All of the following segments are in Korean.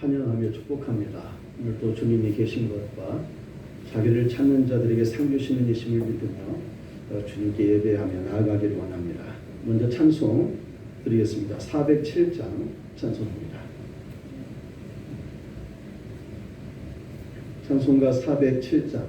환영하며 축복합니다. 오늘 또 주님이 계신 것과 자기를 찾는 자들에게 상 주시는 이심을 믿으며 주님께 예배하며 나아가기를 원합니다. 먼저 찬송 드리겠습니다. 407장 찬송입니다. 찬송가 407장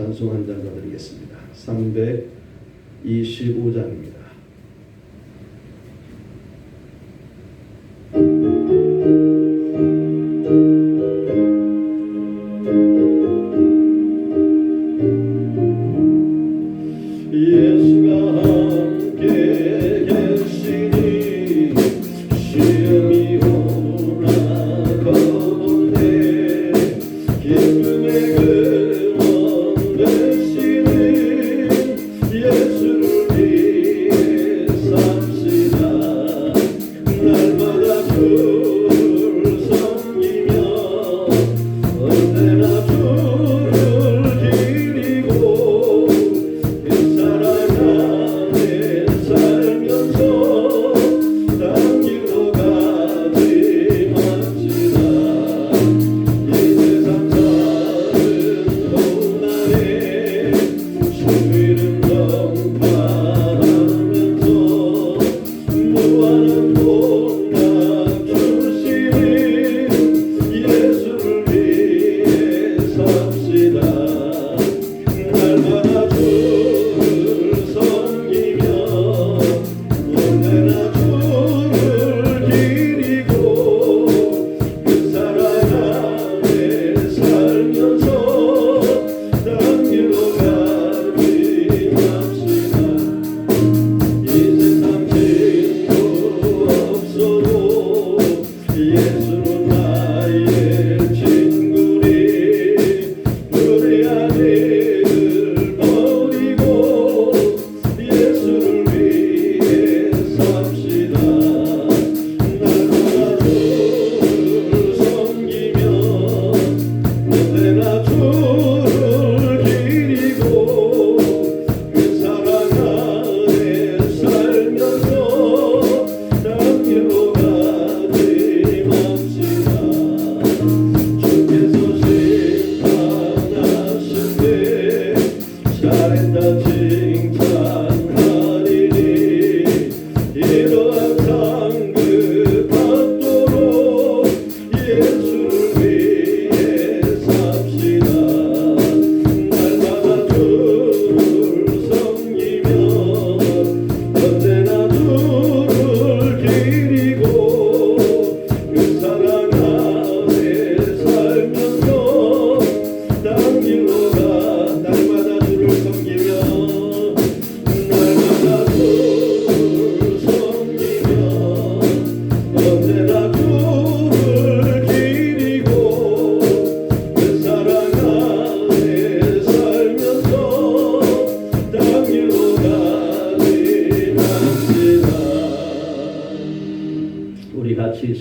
찬송 한 장 더 드리겠습니다. 325장입니다.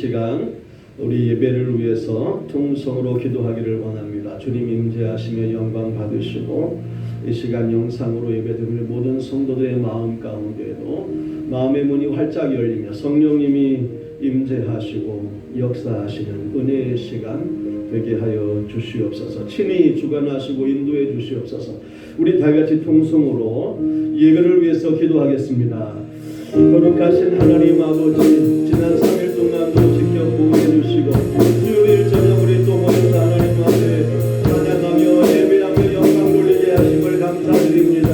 시간 우리 예배를 위해서 통성으로 기도하기를 원합니다. 주님 임재하시며 영광 받으시고 이 시간 영상으로 예배드릴 모든 성도들의 마음 가운데에도 마음의 문이 활짝 열리며 성령님이 임재하시고 역사하시는 은혜의 시간 되게 하여 주시옵소서. 친히 주관하시고 인도해 주시옵소서. 우리 다같이 통성으로 예배를 위해서 기도하겠습니다. 거룩하신 하나님 아버지, 지난 3일 동안도 지켜 보호해 주시고 수요일 저녁 우리 또 모여서 하나님 앞에 찬양하며 예배하며 영광 돌리게 하심을 감사드립니다.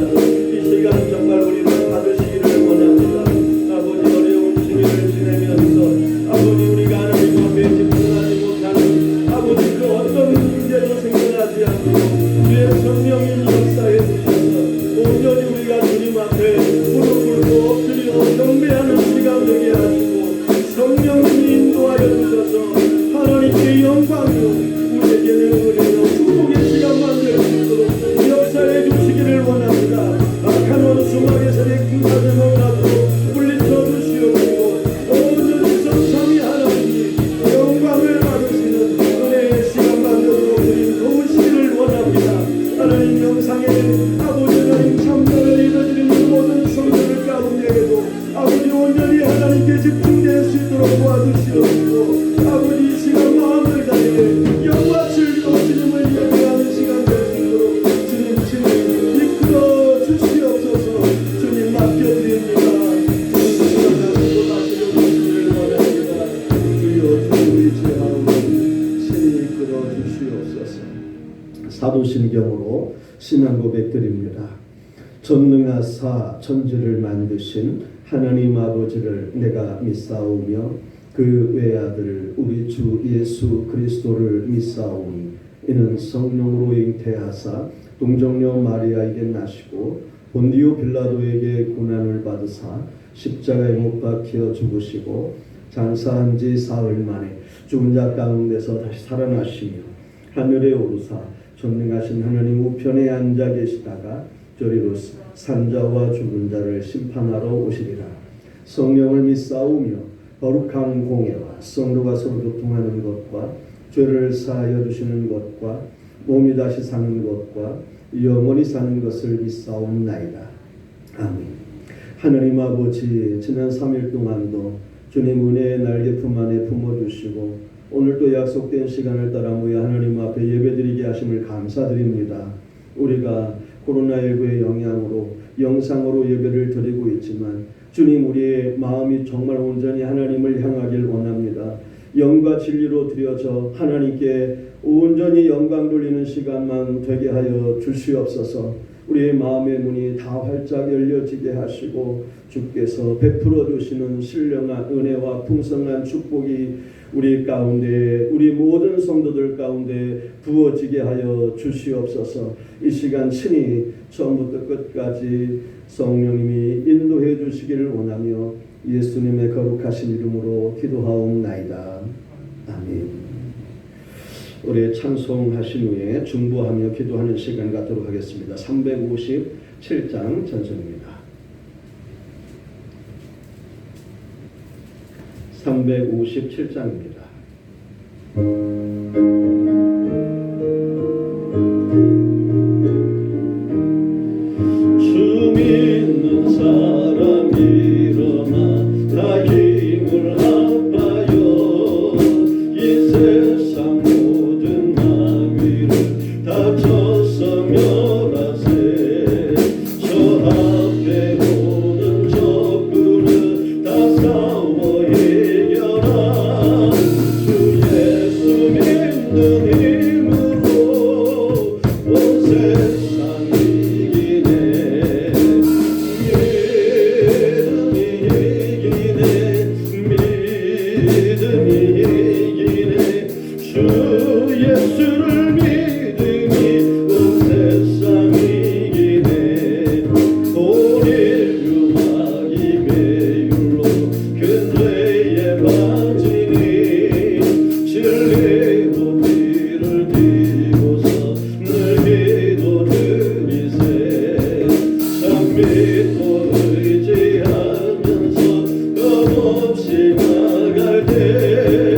이 시간 정말 우리는 받으시기를 원합니다. 아버지, 어려운 시기를 지내면서 아버지, 우리가 하나님 앞에 집중하지 못하는 아버지, 그 어떤 문제도 생겨나지 않고 주의 성령님 역사해 주셔서 온전히 우리가 주님 앞에 무릎 꿇고 엎드려 경배하는 시간 되게 하시고 성령님이 인도하여 주셔서 하나님께 영광이요 우리에게는 은혜요 축복의 시간 만들 수 있도록 역사해 주시기를 원합니다. 악한 원수 마귀에서의 큰 가슴을 가지고 물리쳐 주시옵시고 온전히 성삼위 하나님이 영광을 받으시는 은혜의 시간 만들도록 우리 도우시기를 원합니다. 하나님 영상에 아버지 하나님 참전을 이뤄드리는 모든 성도들 가운데에도 아버지 온전히 하나님께 집중될 수 있도록 도와주시옵시고 아버지 이 시간 마음을 다해 영과 즐거운 주님을 예배하는 시간 될 수 있도록 주님 친히 이끌어 주시옵소서. 주님 맡겨드립니다. 주님 시간하시고 다시려 주시기를 원합니다. 주여 주 의지하오니 친히 이끌어 주시옵소서. 사도신경으로 신앙 고백드립니다. 전능하사 천지를 만드신 하나님 아버지를 내가 믿사오며 그 외아들 우리 주 예수 그리스도를 믿사오니 이는 성령으로 잉태하사 동정녀 마리아에게 나시고 본디오 빌라도에게 고난을 받으사 십자가에 못 박혀 죽으시고 장사한 지 사흘 만에 죽은 자 가운데서 다시 살아나시며 하늘에 오르사 전능하신 하나님 우편에 앉아 계시다가 저리로 산자와 죽은 자를 심판하러 오시리라. 성령을 믿사오며 거룩한 공예와 성도가 서로 교통하는 것과 죄를 사하여 주시는 것과 몸이 다시 사는 것과 영원히 사는 것을 믿사옵나이다. 아멘. 하나님 아버지, 지난 3일 동안도 주님 은혜의 날개품 안에 품어주시고 오늘도 약속된 시간을 따라 모여 하나님 앞에 예배드리게 하심을 감사드립니다. 우리가 코로나19의 영향으로 영상으로 예배를 드리고 있지만 주님, 우리의 마음이 정말 온전히 하나님을 향하길 원합니다. 영과 진리로 드려져 하나님께 온전히 영광 돌리는 시간만 되게 하여 주시옵소서. 우리의 마음의 문이 다 활짝 열려지게 하시고 주께서 베풀어 주시는 신령한 은혜와 풍성한 축복이 우리 가운데, 우리 모든 성도들 가운데 부어지게 하여 주시옵소서. 이 시간 친히 처음부터 끝까지 성령님이 인도해 주시기를 원하며 예수님의 거룩하신 이름으로 기도하옵나이다. 아멘. 우리 찬송하신 후에 중보하며 기도하는 시간 갖도록 하겠습니다. 357장 찬송입니다. 357장입니다. 주 믿는 사람 일어나 다 힘을 합하여 이 세상 모든 마귀를 다 쳐서 멸하세. 저 앞에 오는 적군을 다 싸워 이겨라. 주 예수 믿는 힘으로 온 세상 이기네. 믿음이 이기네. 주 예수를 믿음이 온 세상 이기네. 오늘 유마기 매율로 근죄에 빠지니 진리로 뒤를 뒤고서 늘 기도드리세. 참 믿고 의지하면서 끝없이 나갈 때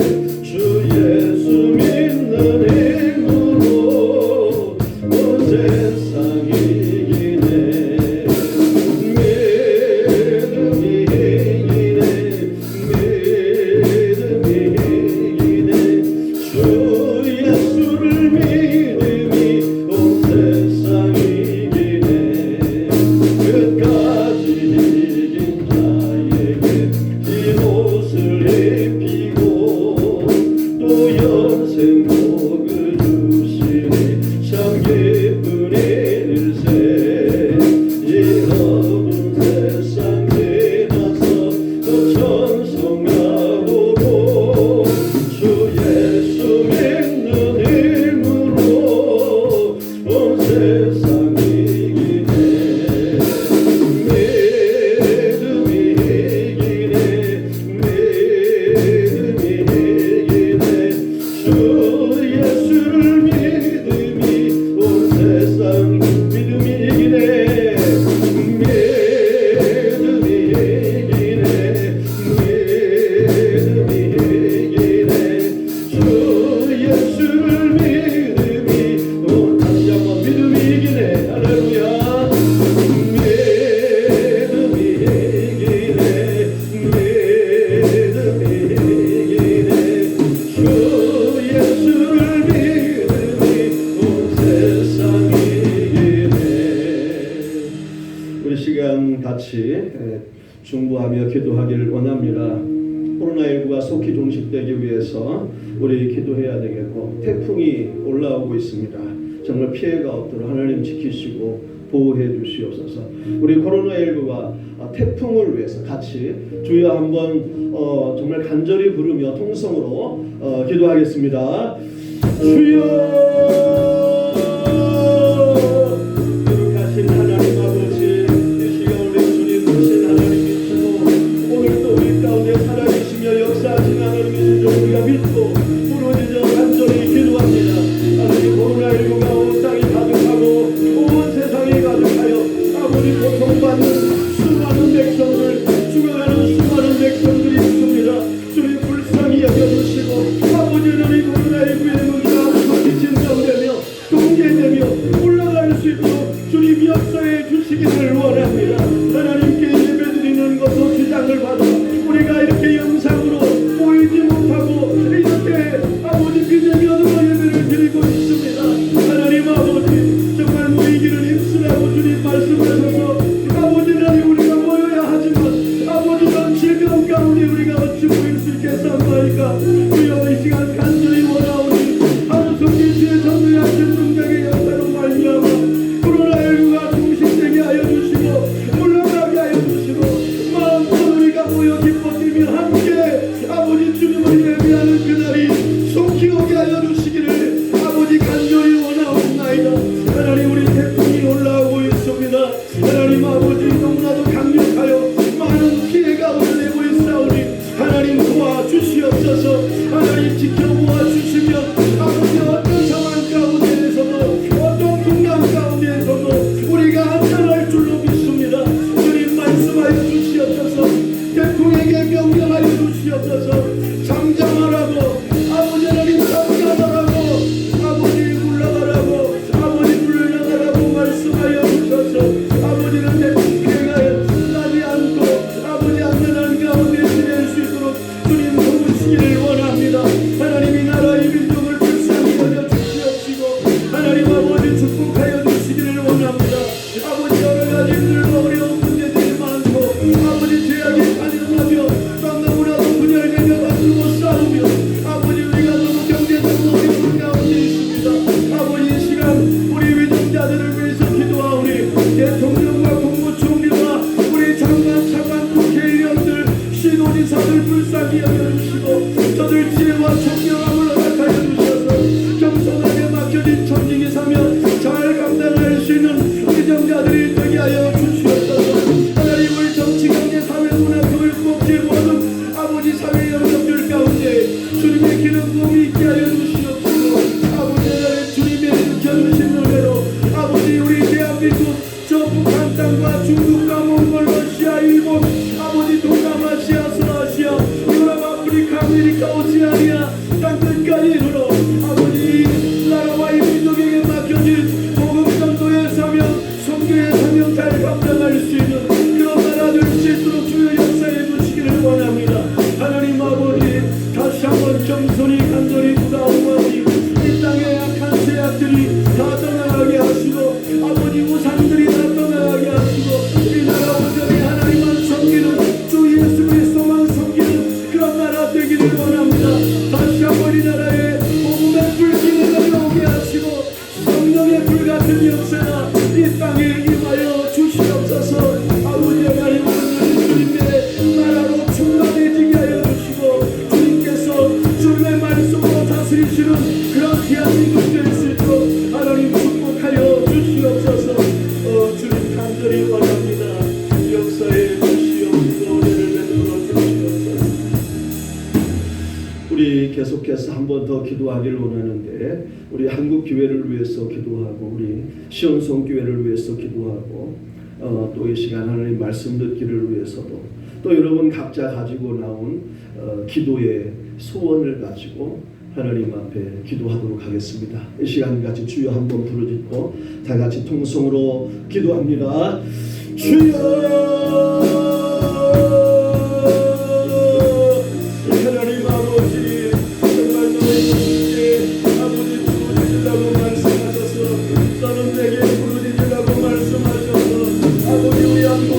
시간 같이 중보하며 기도하기를 원합니다. 코로나19가 속히 종식되기 위해서 우리 기도해야 되겠고, 태풍이 올라오고 있습니다. 정말 피해가 없도록 하나님 지키시고 보호해 주시옵소서. 우리 코로나19가 태풍을 위해서 같이 주여 한번 정말 간절히 부르며 통성으로 기도하겠습니다. 주여, 거룩하신 하나님 아버지, 이 시간 우리 주님 크신 하나님이시고 오늘도 우리 가운데 살아계시며 역사하신 하나님이신 줄 우리가 믿고 부르짖어 간절히 기도합니다. 하나님, 코로나19가 온 땅이 가득하고 온 세상이 가득하여 아버지 고통받는 수많은 백성들, 죽어가는 수많은 백성들이 있습니다. 주님 불쌍히 여겨주시고 아버지는 이 코로나19의 문제가 속히 진정되며 통제되며 올라갈 수 있도록 주님 역사해 주시기를 원합니다. 하나님께 예배드리는 것도 지장을 받아 우리가 이렇게 영상으로 보이지 못하고 이렇게 아버지 그냥 어둠의 예배를 드리고 있습니다. 하나님 아버지, 정말 모이기를 힘쓰라고 주님 말씀하셔서 아버지는 우리가 모여야 하지만 아버지는 즐거움 가운데 우리가 어찌 모일 수 있겠사옵나이까. 주여, 이 시간 간절히 원하오니 하루속히 주의 전도하신 능력의 역사로 말미암아 코로나19가 종식되게 하여 주시고 물러나게 하여 주시고 마음껏 우리가 모여 기뻐지며 함께 아버지 주님을 예배하는 그날이 속히 오게 하여 주시기를 아버지 간절히 원하옵나이다. 하나님, 우리 태풍이 올라오고 있습니다. 하나님 아버지, 너무나도 강력하여 많은 피해가 올리고 있사오니 하나님 도와주시옵소서. 하나님 지켜보아 주시면 아버지 어떤 상황 가운데에서도 어떤 풍랑 가운데에서도 우리가 안전할 줄로 믿습니다. 주님 말씀하여 주시옵소서. 태풍에게 명령하여 주시옵소서. 잠잠하라고, 아버지 하나님 잠잠하라고, 아버지 물러가라고, 아버지 물러가라고 말씀하여 주셔서 아버지는 태풍 피해가 나지 않고 아버지 안전한 가운데 지낼 수 있도록 주님 도우시기를 원합니다. 하나님이 나라의 민족을 불쌍히 여겨 주시옵시고 하나님 아버지 축복하여 주시기를 원합니다. 아버지 여러 가지 힘들고 어려운 문제들이 많고 아버지 죄악이 가득하며 너무나도 분열되며 다투고 싸우며 아버지 우리가 너무 경제적으로 어려운 가운데 있습니다. 아버지 이 시간 우리 위정자들을 위해서 기도하오니 대통령과 국무총리와 우리 장관, 차관, 국회의원들, 시도지사들 불쌍히 여겨주시고 저들 지혜와 총명함을 허락하여 주셔서 겸손하게 맡겨진 천직이사며 잘 감당할 수 있는 위정자들이 되게 하여 주시옵소서. 하나님, 우리 정치, 경제, 사회, 문화, 교육, 복지 모든 아버지 사회 영역들 가운데 주님의 기름 부음이 있게 하여 주시옵시고 아버지 하나님, 주님의 일으켜주신 은혜로 아버지 우리 대한민국 저 북한 땅과 중국과 몽골, 러시아, 일본, 아버지 동남아시아, 서아시아, 유럽, 아프리카, 아메리카, 오세아니아 땅끝까지 이르러 아버지 이 나라와 이 민족에게 맡겨진 복음 전도의 사명, 선교의 사명 잘 감당할 수 있는 그런 나라 될 수 있도록 주여 역사해 주시기를 원합니다. 하나님 아버지, 다시 한번 겸손히 간절히 구하오니 이 땅의 약한 죄악들이 다 떠나가게 하시고 아버지 우상들이 다 떠나가게 하시고 이 나라 온전히 하나님만 섬기는 주 예수 그리스도만 섬기는 그런 나라 되기를 원합니다. 다시 한번 이 나라에 복음의 불길을 내려오게 하시고 성령의 불같은 역사가 이 땅에 임하여 주시옵소서. 아버지 하나님, 오늘 주님의 나라로 충만해지게 하여 주시고 주님께서 주님의 말씀으로 다스리시는 그런 대한민국 될 수 있도록 하나님 축복하여 주시옵소서. 주님 간절히 원합니다. 역사에 주시옵시고 은혜를 베풀어 주시옵소서. 우리 계속해서 한 번 더 기도하기를 원하는데 우리 한국 교회를 위해서 기도하고 우리 시온성 교회를 위해서 기도하고 또 이 시간 하나님 말씀 듣기를 위해서도 또 여러분 각자 가지고 나온 기도의 소원을 가지고 하나님 앞에 기도하도록 하겠습니다. 이 시간 같이 주여 한번 부르짖고 다 같이 통성으로 기도합니다. 주여, 하나님 아버지, 정말 너의 주께 아버지 부르짖으라고 말씀하셔서 너는 내게 부르짖으라고 말씀하셔서 아버지 우리 한국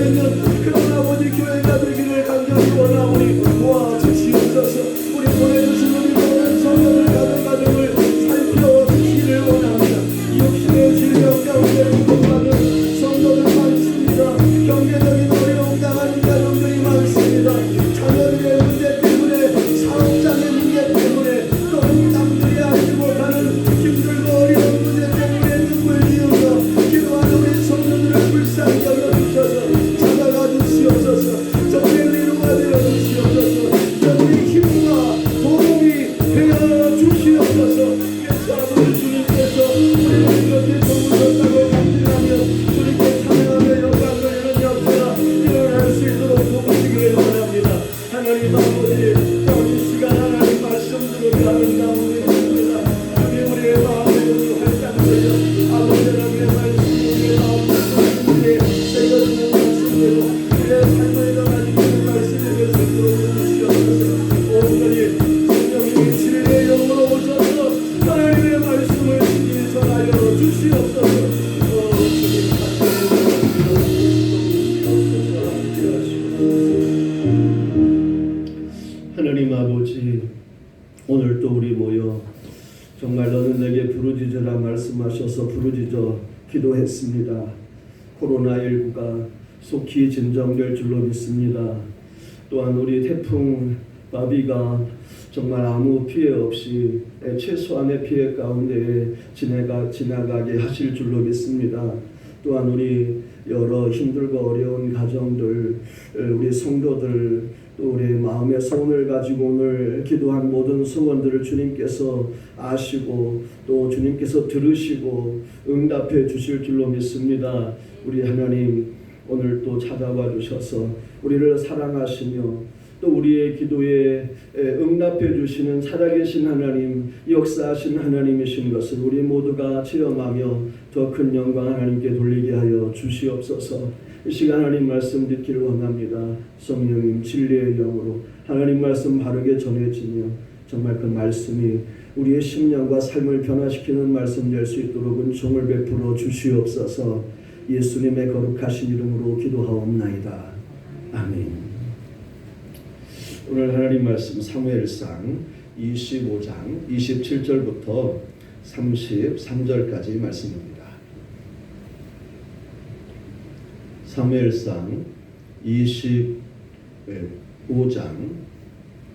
있는 그런 아버지 교회가 되기를 간절히 원하오니 도와주시옵소서. 우리 보내주신 우리 모든 성도들 가정을 살펴주시기를 원합니다. 육신의 질병 가운데 구원받은 성도들 많습니다. 경제적인 어려움 당하는 가정들이 많습니다. 자녀들의 문제 때문에, 사업장의 문제 때문에, 또는 남들이 알지 못하는 힘들고 어려운 문제 때문에 눈물 지으며 기도하는 우리 성도들을 불쌍히 여겨주셔서 찾아가 주시옵소서. 정리를 이루가 되어 주시옵소서. 우리 힘과 도움이 되어 주시옵소서. 예수 주님께서 우리를 이렇게 도우셨다고 감진하며 주님께 찬양하며 영광을 이루는 역사가 일어날 수 있도록 도우시기를 원합니다. 하나님 아버지, 이 시간 하나님 말씀 들으며 하는 가운데 있습니다. 주님 우리의 마음에 활짝되어 아버지 하나님의 말씀이 우리의 마음에 우리의 새겨지는 말씀대로 우리의 삶을 일어나시는 말씀이 될 수 있도록 도우시옵소서. 온전히 성령님이 진리의 영으로 오셔서 하나님의 말씀을 친히 전하여 주시옵소서. 주님 하나님 아버지, 오늘 또 우리 모여 정말 너는 내게 부르짖으라 말씀하셔서 부르짖어 기도했습니다. 코로나19가 속히 진정될 줄로 믿습니다. 또한 우리 태풍 바비가 정말 아무 피해 없이 최소한의 피해 가운데 지나가게 하실 줄로 믿습니다. 또한 우리 여러 힘들고 어려운 가정들, 우리 성도들, 또 우리 마음의 소원을 가지고 오늘 기도한 모든 소원들을 주님께서 아시고 또 주님께서 들으시고 응답해 주실 줄로 믿습니다. 우리 하나님, 오늘 또 찾아와 주셔서 우리를 사랑하시며 또 우리의 기도에 응답해 주시는 살아계신 하나님, 역사하신 하나님이신 것을 우리 모두가 체험하며 더 큰 영광 하나님께 돌리게 하여 주시옵소서. 이 시간 하나님 말씀 듣기를 원합니다. 성령님 진리의 영으로 하나님 말씀 바르게 전해지며 정말 그 말씀이 우리의 심령과 삶을 변화시키는 말씀 될 수 있도록 은총을 베풀어 주시옵소서. 예수님의 거룩하신 이름으로 기도하옵나이다. 아멘. 오늘 하나님 말씀 사무엘상 25장 27절부터 33절까지 말씀입니다. 사무엘상 25장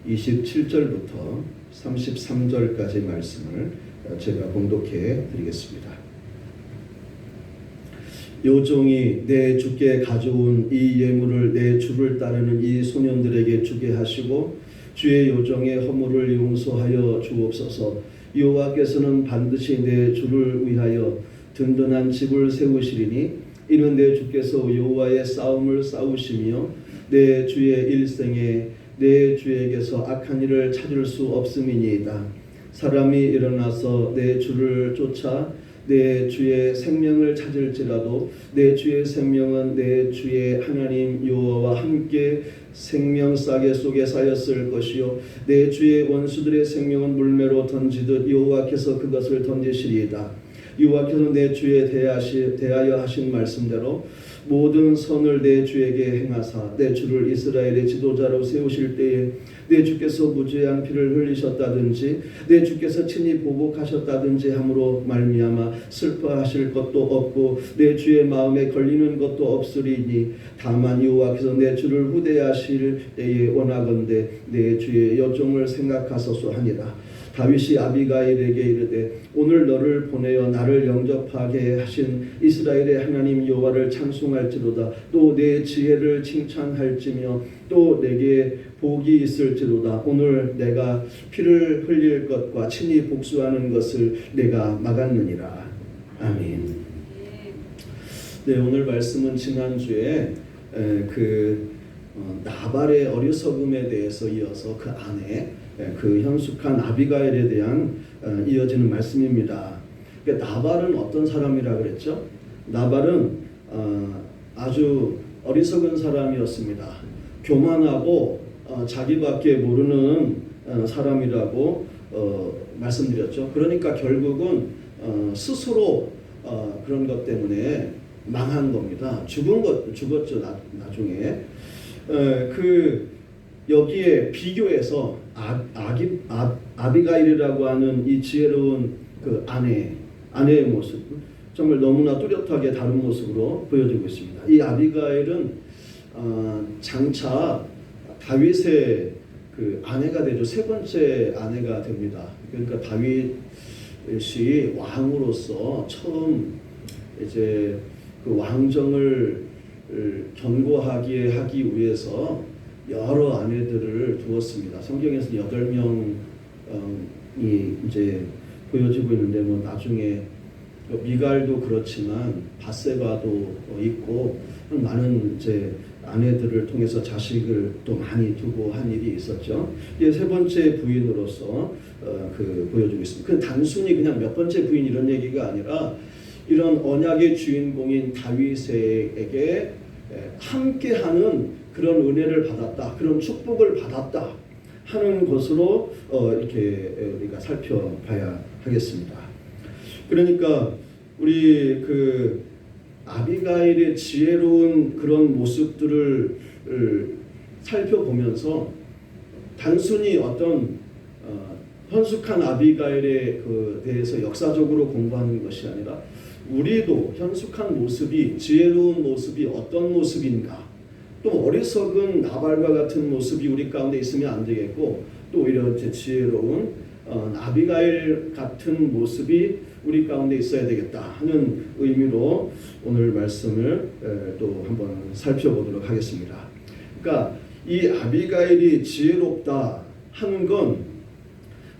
27절부터 33절까지 말씀을 제가 봉독해 드리겠습니다. 요종이 내 주께 가져온 이 예물을 내 주를 따르는 이 소년들에게 주게 하시고 주의 요종의 허물을 용서하여 주옵소서. 여호와께서는 반드시 내 주를 위하여 든든한 집을 세우시리니 이는 내 주께서 여호와의 싸움을 싸우시며 내 주의 일생에 내 주에게서 악한 일을 찾을 수 없음이니이다. 사람이 일어나서 내 주를 쫓아 내 주의 생명을 찾을지라도 내 주의 생명은 내 주의 하나님 여호와와 함께 생명싸개 속에 쌓였을 것이요 내 주의 원수들의 생명은 물매로 던지듯 여호와께서 그것을 던지시리이다. 여호와께서 내 주에 대하여 하신 말씀대로 모든 선을 내 주에게 행하사 내 주를 이스라엘의 지도자로 세우실 때에 내 주께서 무죄한 피를 흘리셨다든지 내 주께서 친히 보복하셨다든지 함으로 말미암아 슬퍼하실 것도 없고 내 주의 마음에 걸리는 것도 없으리니 다만 여호와께서 내 주를 후대하실 때에 원하건대 내 주의 여종을 생각하소서 하니라. 다윗이 아비가일에게 이르되 오늘 너를 보내어 나를 영접하게 하신 이스라엘의 하나님 여호와를 찬송할지로다. 또 내 지혜를 칭찬할지며 또 내게 복이 있을지로다. 오늘 내가 피를 흘릴 것과 친히 복수하는 것을 내가 막았느니라. 아멘. 네, 오늘 말씀은 지난주에 나발의 어리석음에 대해서 이어서 그 안에 그 현숙한 아비가일에 대한 이어지는 말씀입니다. 그러니까 나발은 어떤 사람이라 그랬죠? 나발은 아주 어리석은 사람이었습니다. 교만하고 자기밖에 모르는 사람이라고 말씀드렸죠. 그러니까 결국은 스스로 그런 것 때문에 망한 겁니다. 죽었죠 나중에. 여기에 비교해서 아비가일이라고 하는 이 지혜로운 그 아내의 모습, 정말 너무나 뚜렷하게 다른 모습으로 보여지고 있습니다. 이 아비가일은 장차 다윗의 그 아내가 되죠. 세 번째 아내가 됩니다. 그러니까 다윗이 왕으로서 처음 이제 그 왕정을 견고하게 하기 위해서 여러 아내들을 두었습니다. 성경에서 8명이 이제 보여지고 있는데 뭐 나중에 미갈도 그렇지만 바세바도 있고 많은 이제 아내들을 통해서 자식을 또 많이 두고 한 일이 있었죠. 이게 세 번째 부인으로서 보여주고 있습니다. 그 단순히 그냥 몇 번째 부인 이런 얘기가 아니라 이런 언약의 주인공인 다윗에게 함께하는 그런 은혜를 받았다, 그런 축복을 받았다 하는 것으로 이렇게 우리가 살펴봐야 하겠습니다. 그러니까 우리 그 아비가일의 지혜로운 그런 모습들을 살펴보면서 단순히 어떤 현숙한 아비가일에 대해서 역사적으로 공부하는 것이 아니라 우리도 현숙한 모습이, 지혜로운 모습이 어떤 모습인가, 또 어리석은 나발과 같은 모습이 우리 가운데 있으면 안 되겠고, 또 오히려 지혜로운 아비가일 같은 모습이 우리 가운데 있어야 되겠다 하는 의미로 오늘 말씀을 또 한번 살펴보도록 하겠습니다. 그러니까 이 아비가일이 지혜롭다 하는 건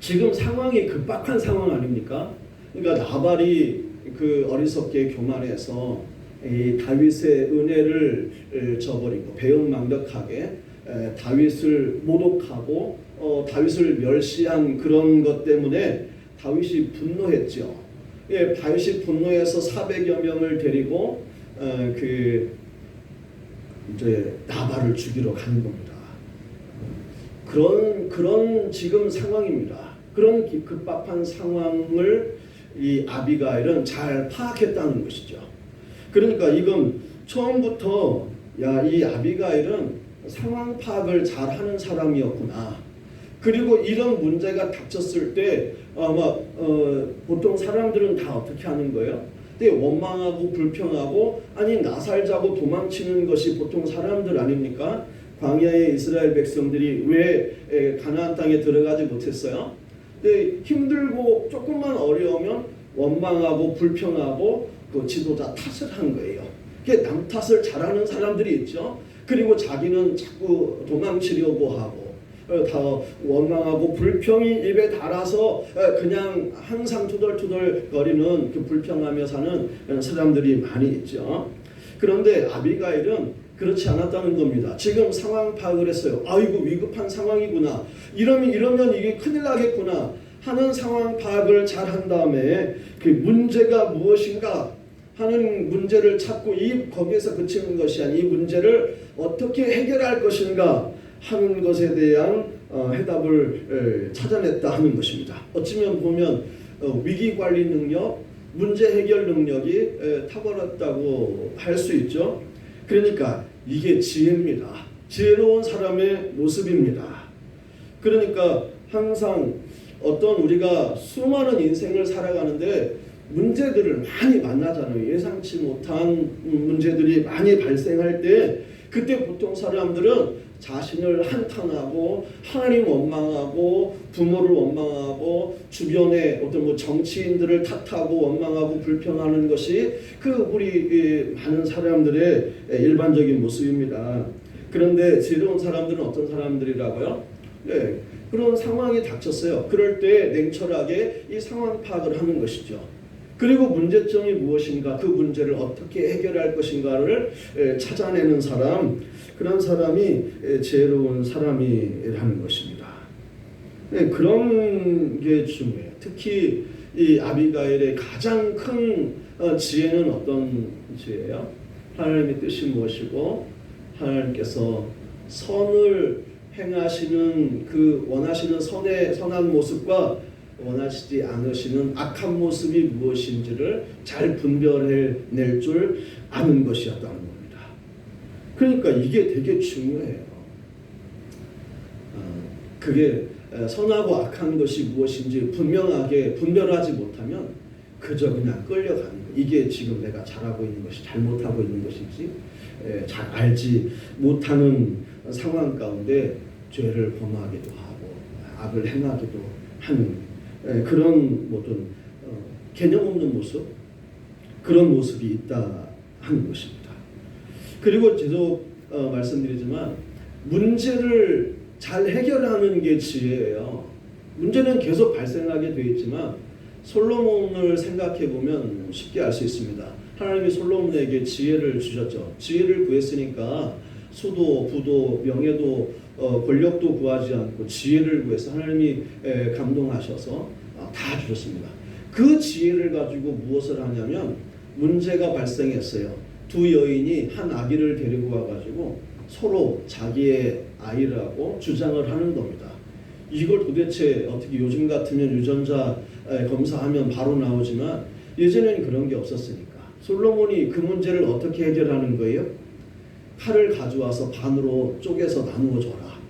지금 상황이 급박한 상황 아닙니까? 그러니까 나발이 그 어리석게 교만해서 이 다윗의 은혜를 저버리고 배은망덕하게 다윗을 모독하고 다윗을 멸시한 그런 것 때문에 다윗이 분노했죠. 다윗이 분노해서 400여 명을 데리고 이제 나발을 죽이러 가는 겁니다. 그런 지금 상황입니다. 그런 급박한 상황을 이 아비가일은 잘 파악했다는 것이죠. 그러니까 이건 처음부터 이 아비가일은 상황 파악을 잘 하는 사람이었구나. 그리고 이런 문제가 닥쳤을 때 아마 보통 사람들은 다 어떻게 하는 거예요? 원망하고 불평하고 아니 나살자고 도망치는 것이 보통 사람들 아닙니까? 광야의 이스라엘 백성들이 왜 가나안 땅에 들어가지 못했어요? 힘들고 조금만 어려우면 원망하고 불평하고 그 지도자 탓을 한 거예요. 남 탓을 잘하는 사람들이 있죠. 그리고 자기는 자꾸 도망치려고 하고 다 원망하고 불평이 입에 달아서 그냥 항상 투덜투덜 거리는 그 불평하며 사는 사람들이 많이 있죠. 그런데 아비가일은 그렇지 않았다는 겁니다. 지금 상황 파악을 했어요. 아이고 위급한 상황이구나. 이러면 이게 큰일 나겠구나 하는 상황 파악을 잘 한 다음에 그 문제가 무엇인가 하는 문제를 찾고 거기에서 그치는 것이 아닌 이 문제를 어떻게 해결할 것인가 하는 것에 대한 해답을 찾아냈다 하는 것입니다. 어찌면 보면 위기관리 능력, 문제 해결 능력이 탁월했다고 할 수 있죠. 그러니까 이게 지혜입니다. 지혜로운 사람의 모습입니다. 그러니까 항상 우리가 수많은 인생을 살아가는데 문제들을 많이 만나잖아요. 예상치 못한 문제들이 많이 발생할 때 그때 보통 사람들은 자신을 한탄하고 하나님 원망하고 부모를 원망하고 주변의 어떤 정치인들을 탓하고 원망하고 불평하는 것이 우리 많은 사람들의 일반적인 모습입니다. 그런데 지혜로운 사람들은 어떤 사람들이라고요? 그런 상황이 닥쳤어요. 그럴 때 냉철하게 이 상황 파악을 하는 것이죠. 그리고 문제점이 무엇인가, 그 문제를 어떻게 해결할 것인가를 찾아내는 사람, 그런 사람이 지혜로운 사람이라는 것입니다. 그런 게 중요해요. 특히 이 아비가일의 가장 큰 지혜는 어떤 지혜예요? 하나님의 뜻이 무엇이고 하나님께서 선을 행하시는 그 원하시는 선한 모습과 원하시지 않으시는 악한 모습이 무엇인지를 잘 분별해낼 줄 아는 것이었다는 겁니다. 그러니까 이게 되게 중요해요. 그게 선하고 악한 것이 무엇인지 분명하게 분별하지 못하면 그저 그냥 끌려가는 거예요. 이게 지금 내가 잘하고 있는 것이 잘못하고 있는 것인지 잘 알지 못하는 상황 가운데 죄를 범하기도 하고 악을 행하기도 하는 그런 모든 개념 없는 모습, 그런 모습이 있다 하는 것입니다. 그리고 계속 말씀드리지만 문제를 잘 해결하는 게 지혜예요. 문제는 계속 발생하게 되어 있지만 솔로몬을 생각해 보면 쉽게 알 수 있습니다. 하나님이 솔로몬에게 지혜를 주셨죠. 지혜를 구했으니까 수도, 부도, 명예도, 권력도 구하지 않고 지혜를 구해서 하나님이 감동하셔서 다 주셨습니다. 그 지혜를 가지고 무엇을 하냐면 문제가 발생했어요. 두 여인이 한 아기를 데리고 와가지고 서로 자기의 아이라고 주장을 하는 겁니다. 이걸 도대체 어떻게 요즘 같으면 유전자 검사하면 바로 나오지만 예전에는 그런 게 없었으니까 솔로몬이 그 문제를 어떻게 해결하는 거예요? 칼을 가져와서 반으로 쪼개서 나누어 줘라.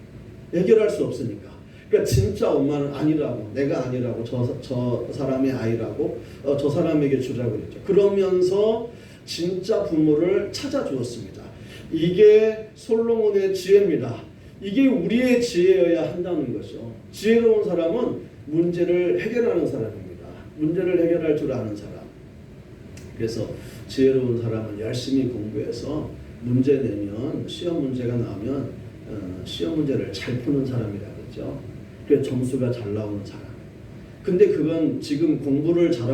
해결할 수 없으니까. 그러니까 진짜 엄마는 아니라고, 내가 아니라고, 저 사람의 아이라고 저 사람에게 주라고 그랬죠. 그러면서 진짜 부모를 찾아주었습니다. 이게 솔로몬의 지혜입니다. 이게 우리의 지혜여야 한다는 거죠. 지혜로운 사람은 문제를 해결하는 사람입니다. 문제를 해결할 줄 아는 사람. 그래서 지혜로운 사람은 열심히 공부해서 문제 내면 시험 문제가 나오면 시험 문제를 잘 푸는 사람이라 그랬죠. 그래서 점수가 잘 나오는 사람. 근데 그건 지금 공부를 잘